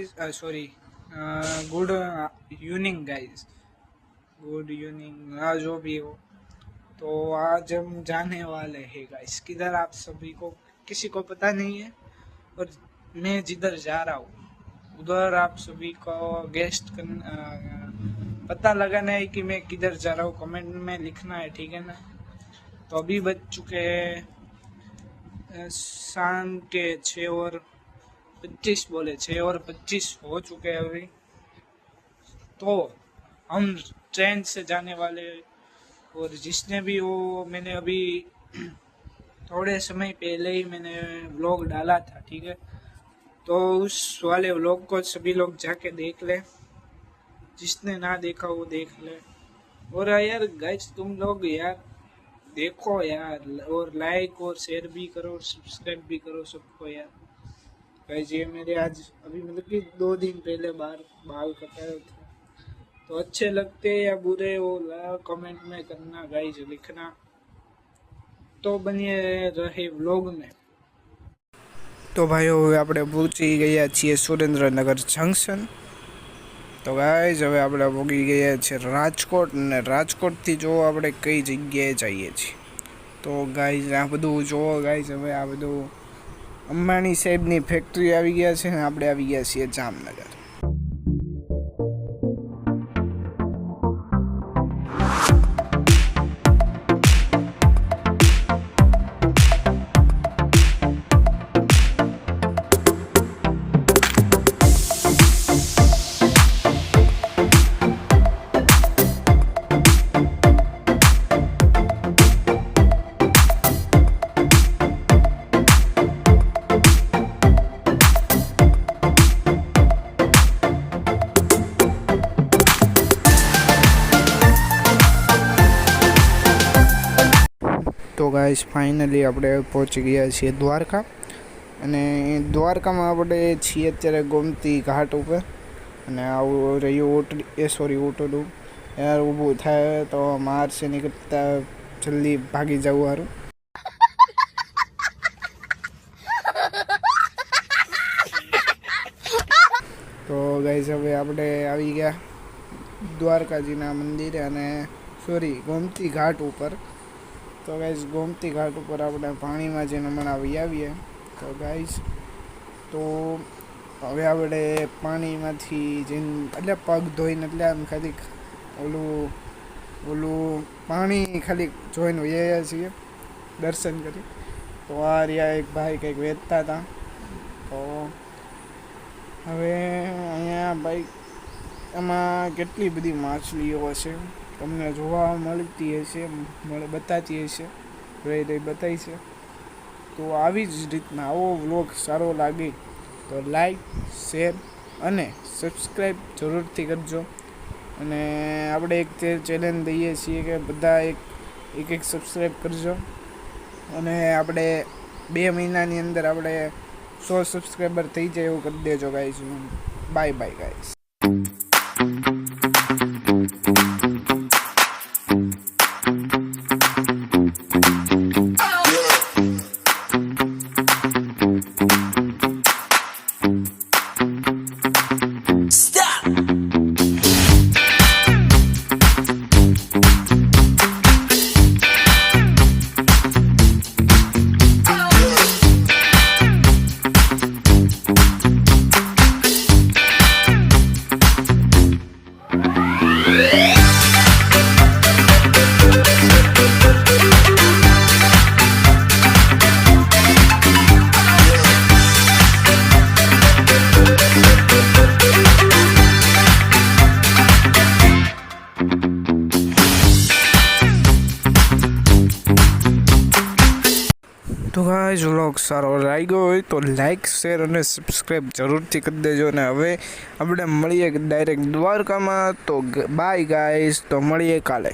Guys, sorry, good evening guys, good evening, जो भी हो। तो आज हम जाने वाले हैं गाइस, किधर आप सभी को किसी को पता नहीं है, और मैं जिधर जा रहा हूँ उधर आप सभी को पता लगाना है कि मैं किधर जा रहा हूँ, कमेंट में लिखना है, ठीक है ना। तो अभी बज चुके हैं शाम के 6:25 बोले, 6:25 हो चुके हैं अभी। तो हम ट्रेन से जाने वाले, और जिसने भी वो, मैंने अभी थोड़े समय पहले ही मैंने व्लॉग डाला था, ठीक है। तो उस वाले व्लॉग को सभी लोग जाके देख ले, जिसने ना देखा वो देख ले। और यार गाइस, तुम लोग यार देखो यार, और लाइक और शेयर भी करो, सब्सक्राइब भी करो सबको यार। गाइस ये मेरे आज अभी मतलब कि 2 दिन पहले बाल कटाए थे, तो अच्छे लगते या बुरे वो कमेंट में करना गाइस, लिखना। तो बनिए रहे व्लॉग में। तो भाइयों, હવે આપણે પહોંચી ગયા છીએ સુરેન્દ્રનગર જંકશન। તો ગાઈઝ હવે આપણે પહોંચી ગયા છીએ રાજકોટ, અને રાજકોટથી જો આપણે કઈ જગ્યાએ જઈએ છીએ। તો ગાઈઝ આ બધું જુઓ ગાઈઝ, હવે આ બધું અંબાણી સાહેબની ફેક્ટરી આવી ગયા છે, ને આપણે આવી ગયા છીએ જામનગર। तो गाइस फाइनली આપણે પહોંચી ગયા છીએ દ્વારકા, અને દ્વારકામાં આપણે છીએ અત્યારે ગોમતી ઘાટ ઉપર। અને આવું રહ્યું ઓટોડું યાર ઊભું થાય તો મારશે નીકળતા જલ્દી ભાગી જવું સારું। તો ગાઈસ હવે આપણે આવી ગયા દ્વારકાજીના મંદિરે, અને સોરી ગોમતી ઘાટ ઉપર। તો ગાઈસ ગોમતી ઘાટ ઉપર આપણે પાણીમાં જઈને હમણાં આવીએ। તો ગાઈસ તો હવે આપણે પાણીમાંથી જઈને એટલે પગ ધોઈને એટલે આમ ખાલી ઓલું પાણી ખાલી જોઈને વયા છીએ દર્શન કરી। તો આ રહ્યા એક ભાઈ કંઈક વેચતા હતા। તો હવે અહીંયા ભાઈ એમાં કેટલી બધી માછલીઓ હશે, તમને જોવા મળતી હશે, બતાતી હશે, રહી બતાવી છે। તો આવી જ રીતના આવો વ્લોગ સારો લાગે તો લાઈક, શેર અને સબસ્ક્રાઈબ જરૂરથી કરજો। અને આપણે એક ચેલેન્જ દઈએ છીએ કે બધા એક સબસ્ક્રાઈબ કરજો, અને આપણે 2 મહિનાની અંદર આપણે 100 સબસ્ક્રાઈબર થઈ જાય એવું કરી દેજો ગાઈસ। Bye bye guys. તો ગાઈઝ વ્લોગ સારો લાગ્યો હોય તો લાઈક, શેર અને સબસ્ક્રાઈબ જરૂરથી કરી દેજો। અને હવે આપણે મળીએ ડાયરેક્ટ દ્વારકામાં। તો બાય ગાઈઝ, તો મળીએ કાલે।